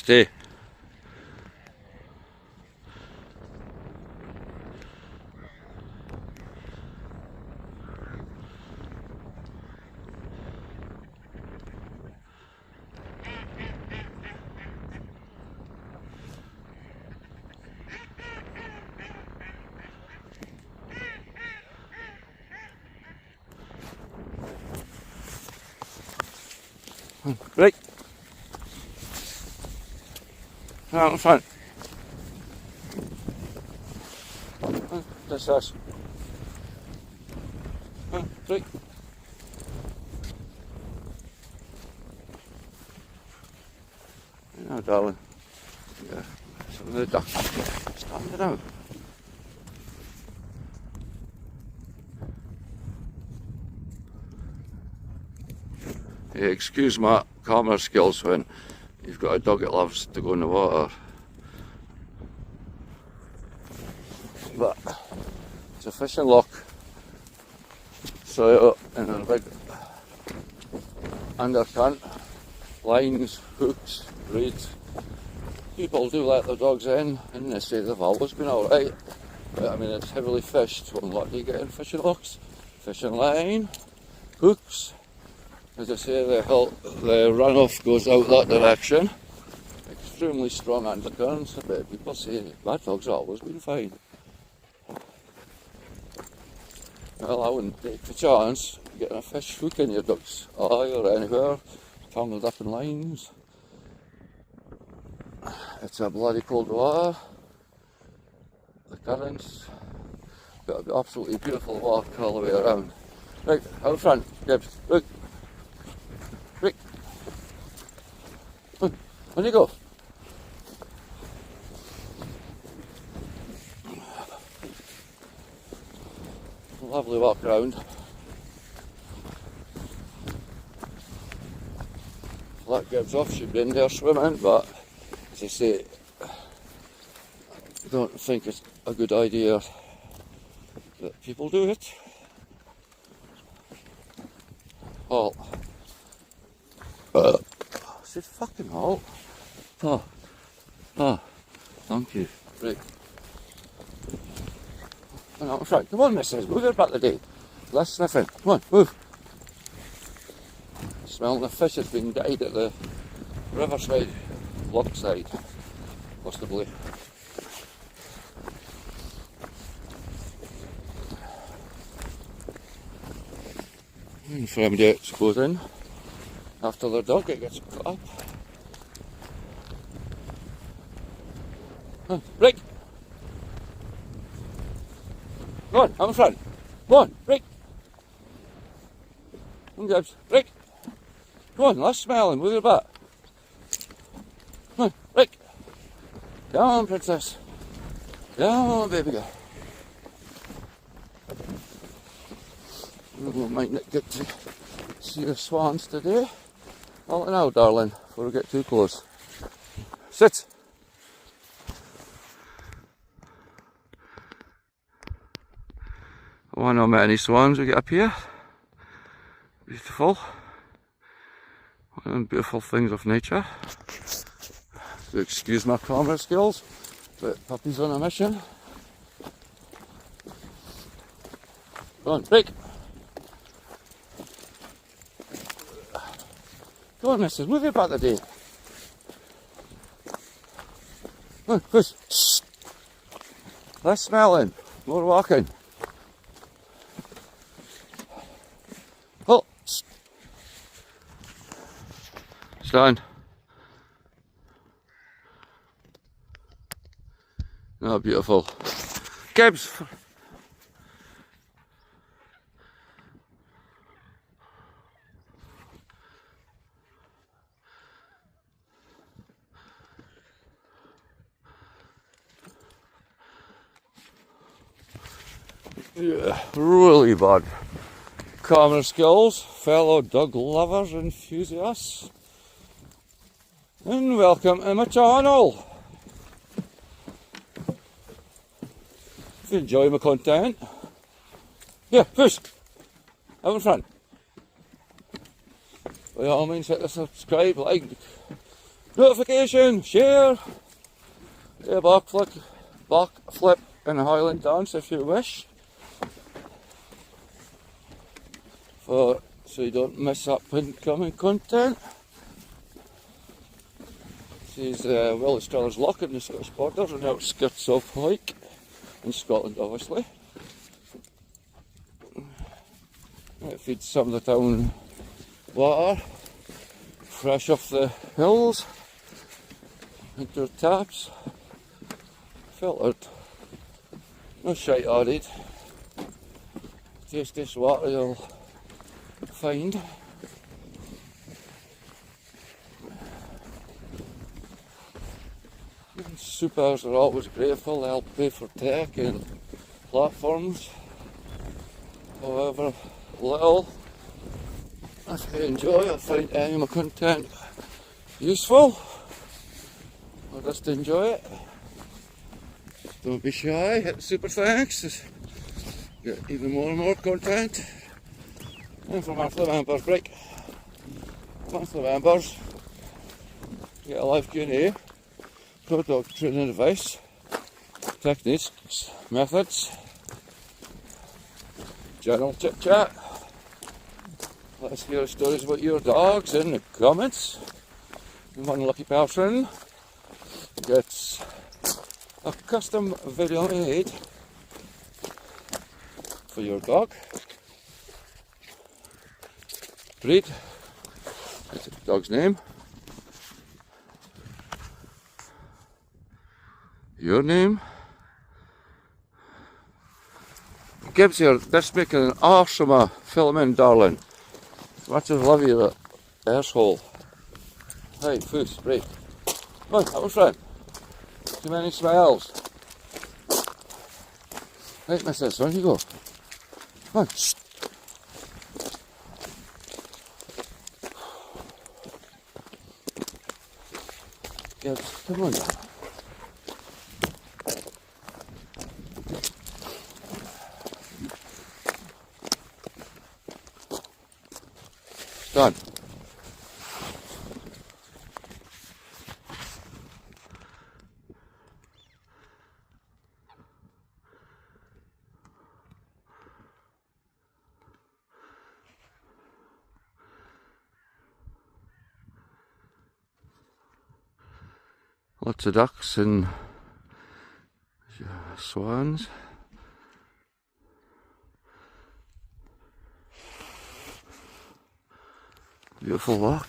Stay. Right. Out in front. That's us. Right. Now, darling. Yeah. Some of the duck. Stand it out. Yeah, excuse my camera skills when you've got a dog that loves to go in the water. But it's a fishing loch. So in a big undercurrent, lines, hooks, reeds. People do let their dogs in and they say they've always been alright. But I mean, it's heavily fished. So what do you get in fishing lochs? Fishing line, hooks. As I say, the runoff goes out that direction. Extremely strong undercurrents, but people say that dog's always been fine. Well, I wouldn't take the chance of getting a fish hook in your duck's eye or anywhere, tangled up in lines. It's a bloody cold water. The currents, but it'll be absolutely beautiful walk all the way around. Right, out front, Gibbs, look. Right. On you go. Lovely walk around. That Gibbs off, she'd be in there swimming, but as I say, I don't think it's a good idea that people do it. Halt. I said fucking halt. Thank you. Right. Come on, right. Come on, missus, move your back the day. Less sniffing. Come on, move. Smelling the fish has been died at the riverside, Loch side, possibly. And somebody else goes in after their dog, it gets cut up. Right. Go on, I'm in front. Go on, right. Come on, Gibbs, right. Come on, last smelling, move your butt. Come on, right. Down, princess. Down, baby girl. We might not get to see the swans today. Well, now, darling, before we get too close. Sit. I wonder how many swans we get up here. Beautiful. One of the beautiful things of nature. So excuse my camera skills, but puppy's on a mission. Go on, break. Go on, missus, move your back the day. Come on, push. Shh. Less smelling, more walking. Oh. Stand. Oh, beautiful. Gibbs. Yeah, really bad. Camera skills, fellow dog lovers, enthusiasts, and welcome to my channel. If you enjoy my content, yeah, push, out in front. By all means, hit the subscribe, like, Notification, share, do a backflip and a Highland dance if you wish. So you don't miss up incoming content. This is Willis Loch in the Scottish borders on the outskirts of Loch in Scotland, obviously. It feeds some of the town water, fresh off the hills, into taps, filtered, no shite added. Tastiest water you'll find. Supers are always grateful, they'll pay for tech and platforms, however little. If you enjoy or find any of my content useful, or just enjoy it, don't be shy, hit super thanks, get even more and more content. And for monthly members break, monthly members get a live Q&A, pro dog training advice, techniques, methods, general chit chat. Let's hear stories about your dogs in the comments. And one lucky person gets a custom video made for your dog. Breed, that's the dog's name. Your name. Gibbs here, this making an awesome film in, darling. Much as love you, that asshole. Hey, foos, break. Come on, have a friend. Too many smiles. Right, missus, on you go. Come on, shh. Gibbs, come on. Done. Lots of ducks and swans. Beautiful loch.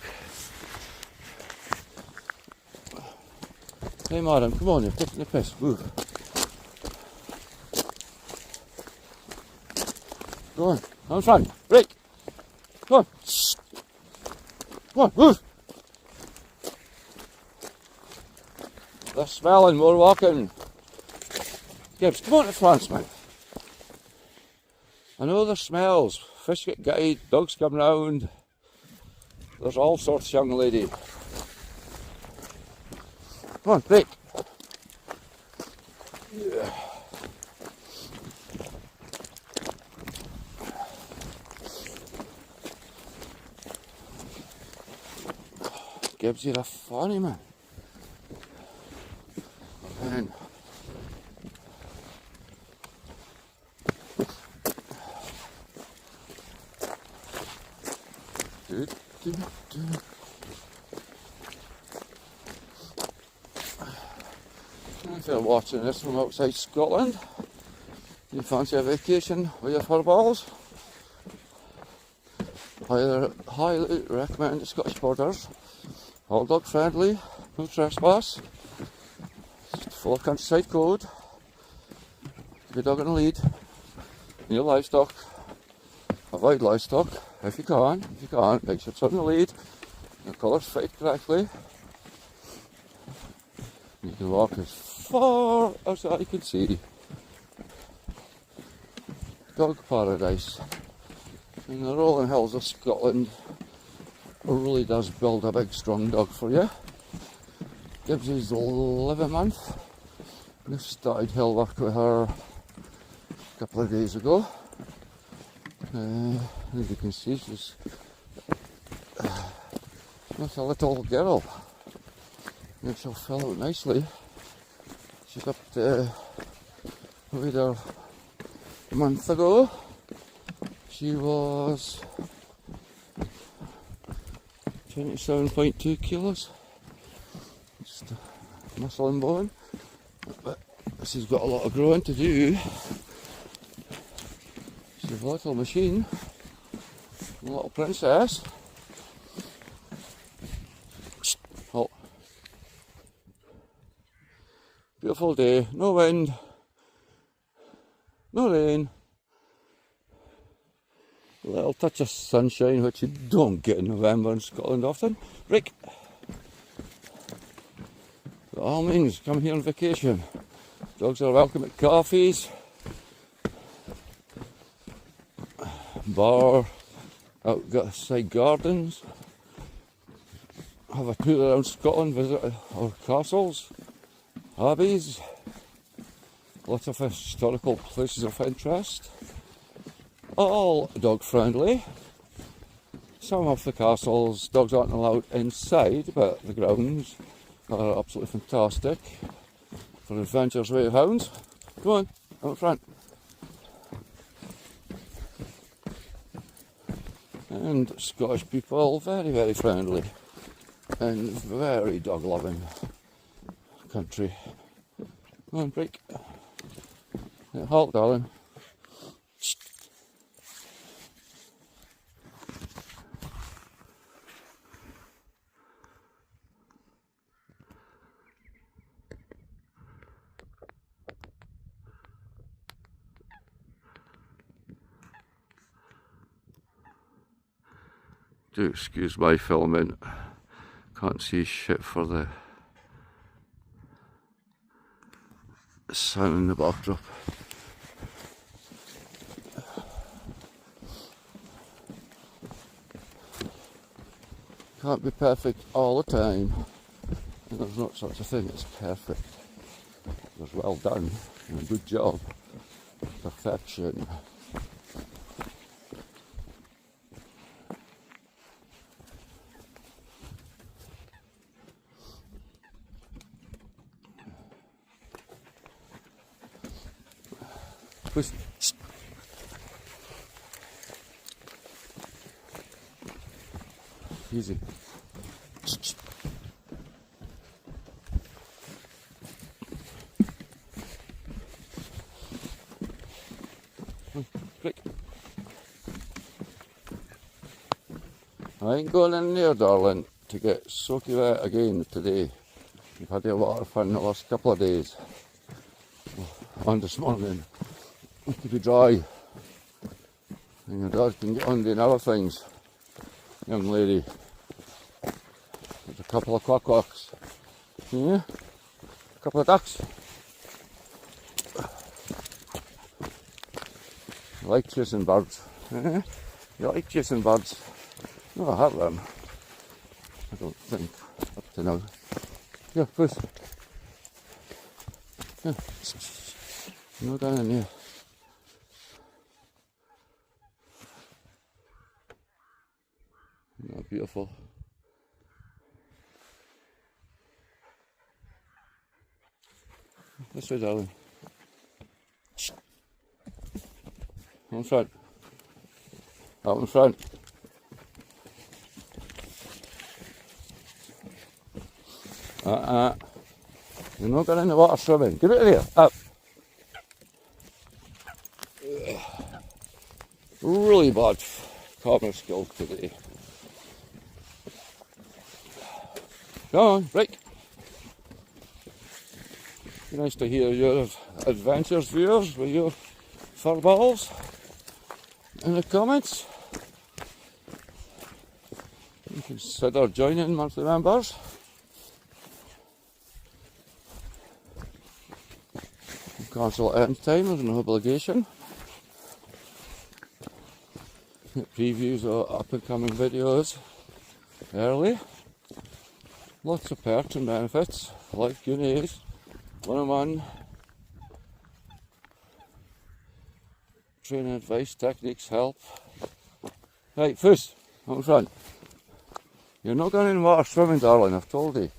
Hey madam, come on, you're taking the piss, move. Go on, I'm front, break. Come on, shh. Come on, move. Less smelling, more walking. Gibbs, come on to France, man. I know there's smells, fish get gutted, dogs come round. There's all sorts, young lady. Come on, break. Yeah. Gibbs, you're a funny man. Man. If you're watching this from outside Scotland, you fancy a vacation with your furballs, I highly recommend the Scottish borders. All dog friendly, no trespass, full of countryside code, keep your dog on a lead, near livestock, avoid livestock if you can, make sure it's on the lead, your colours fit correctly, you can walk as far as I can see. Dog paradise. In the rolling hills of Scotland really does build a big strong dog for you. Gives his 11th month. Just started hill work with her a couple of days ago. As you can see, she's not a little girl. And she'll fill out nicely. She's up to with her a month ago. She was 27.2 kilos. Just a muscle and bone. But she's got a lot of growing to do. She's a little machine. A little princess. Oh. Beautiful day, no wind, no rain, a little touch of sunshine which you don't get in November in Scotland often. Rick, by all means come here on vacation. Dogs are welcome at coffees, bar, outside gardens, have a tour around Scotland, visit our castles, abbeys, lots of historical places of interest, all dog friendly. Some of the castles, dogs aren't allowed inside, but the grounds are absolutely fantastic for adventures with hounds. Come on, out front. And Scottish people, very, very friendly and very dog loving country. Come on, break. Yeah, halt, darling. Do excuse my filming. Can't see shit for the sound in the backdrop. Can't be perfect all the time. And there's not such a thing as perfect. There's well done and a good job. Perfection. Push. Easy. Quick. I ain't going in there, darling, to get soaky wet again today. We've had a lot of fun the last couple of days. And this morning. To be dry, and your dog can get on doing other things. Young lady, there's a couple of quacks. Yeah, a couple of ducks. You like chasing birds? Yeah, you like chasing birds? No, I have them. I don't think up to now. Here, push. Here. No down in here. Oh, beautiful. This way, darling. Out in front. Out in front. You're not going in the water swimming. Get out of here. Up. Really bad camera skills today. Come on, break. Be nice to hear your adventures, viewers, with your fur balls in the comments. You consider joining monthly members. Cancel at any time, there's no obligation. Get previews of up and coming videos early. Lots of perks and benefits, like Q&As, one-on-one, training advice, techniques, help. Right, first, out in front. You're not going in water swimming, darling, I've told you.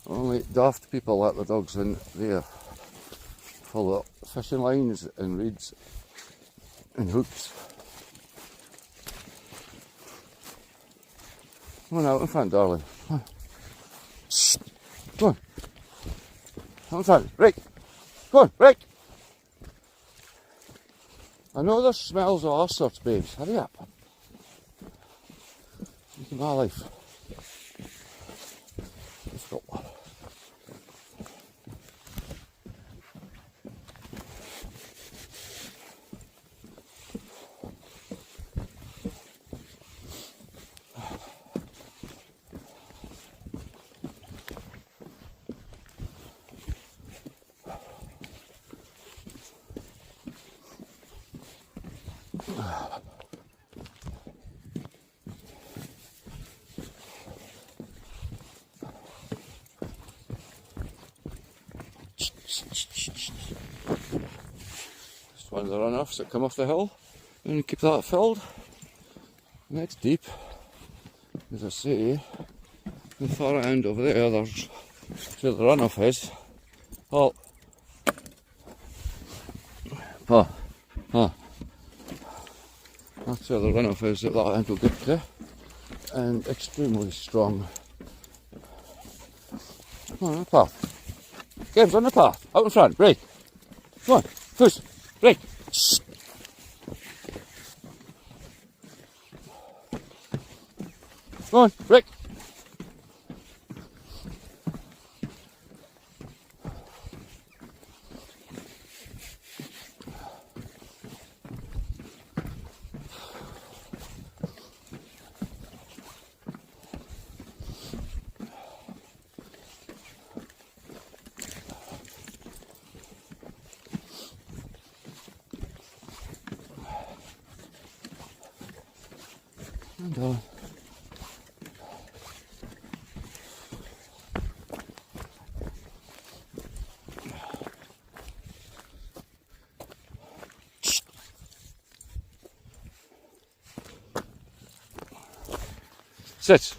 Only daft people let the dogs in there full of fishing lines and reeds and hooks. Come on out in front, darling. Come on. Shh. Come on. Out in front. Rick. Come on, Rick. I know there's smells of all sorts, babes. Hurry up. Look at my life. Let's go. Just one of the runoffs that come off the hill and keep that filled. And it's deep. As I say, the far end over there, there's where the runoff is. Oh, that's where the runoff is at that end will get to, and extremely strong. Come on the path. Games on the path, out in front, break. Come on, push, break. Shh. Come on, break. And on. Sit.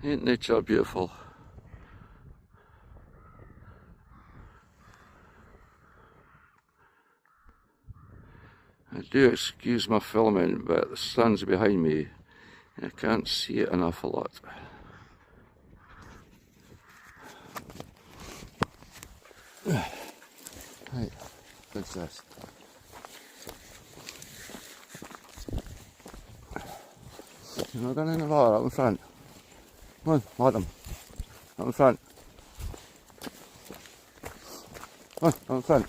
Ain't nature beautiful? I do excuse my filming, but the sun's behind me and I can't see it an awful lot. Right, what's this? You're not going in the water, out in front. Come on, madam. Out in front. Come on, out in front.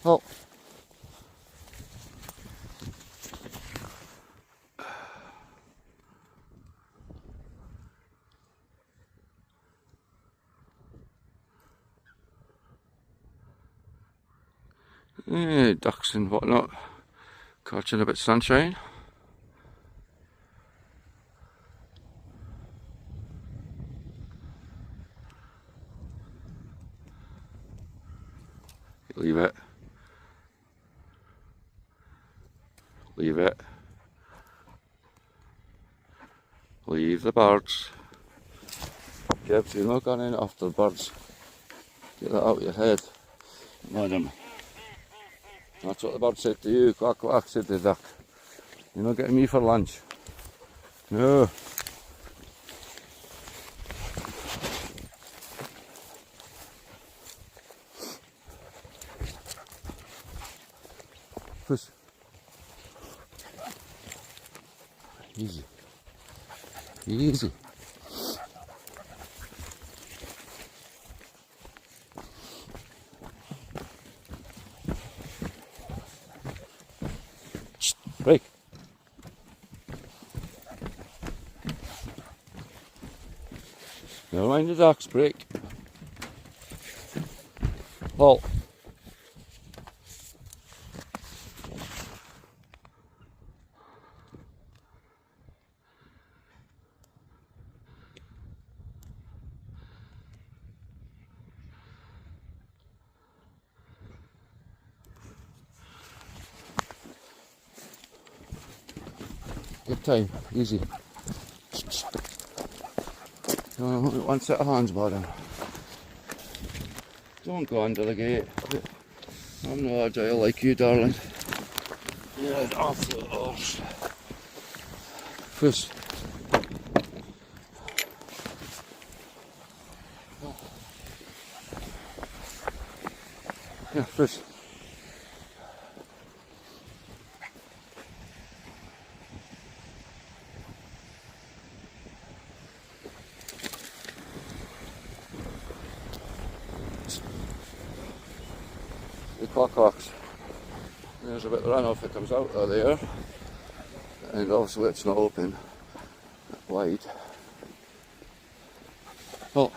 Oh. Ducks and whatnot, catching a bit of sunshine. Leave it. Leave it. Leave the birds. Gibbs, you're not going in after the birds. Get that out of your head, madam. That's what the bird said to you. Quack quack, said the duck. You're not getting me for lunch. No. Push. Easy. Easy. Break. Never mind the ducks, break. Halt. Good time, easy. One set of hands, bottom. Don't go under the gate. I'm not agile like you, darling. Yeah, off the horse. Push. Yeah, push. The clocks. There's a bit of runoff that comes out of there, and obviously it's not open wide. Oh.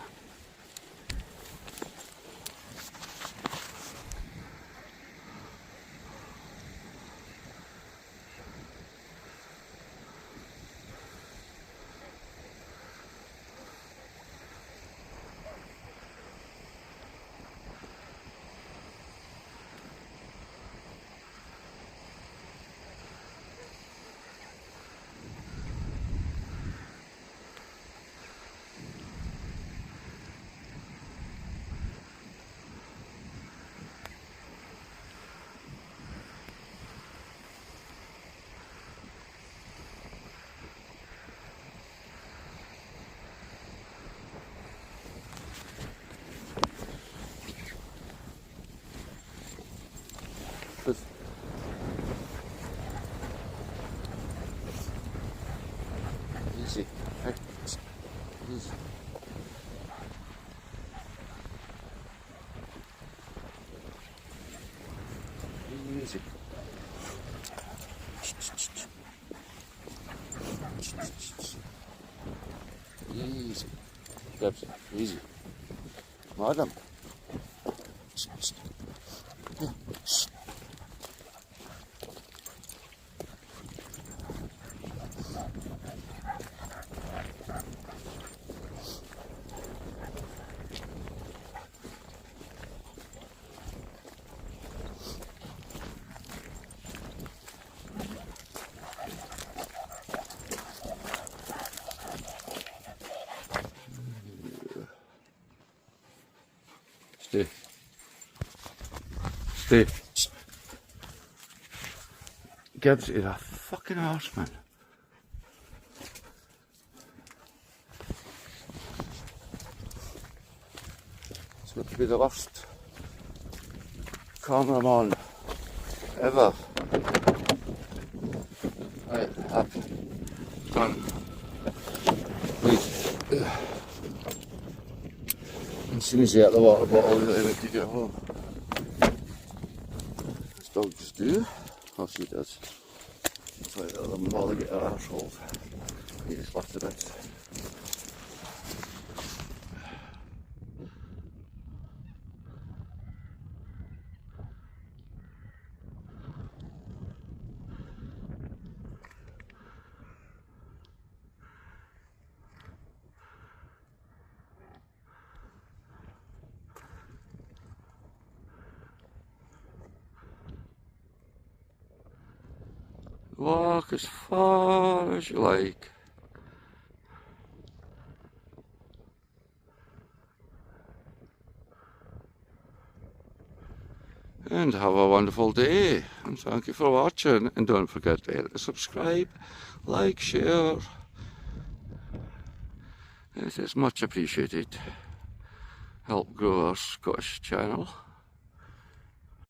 Easy. Easy. Easy. Easy. Steps. Easy. Madam. Yeah. Stay. Stay. Gibbs is a fucking arse, man. It's going to be the worst cameraman ever. Right, up. Done. Please. As soon as you get the water bottle, you'll have to get home. As dogs do. Oh, she does. That's why they let them bother get her arseholes. He just left a bit. Walk as far as you like. And have a wonderful day. And thank you for watching. And don't forget to hit the subscribe, like, share. It is much appreciated. Help grow our Scottish channel.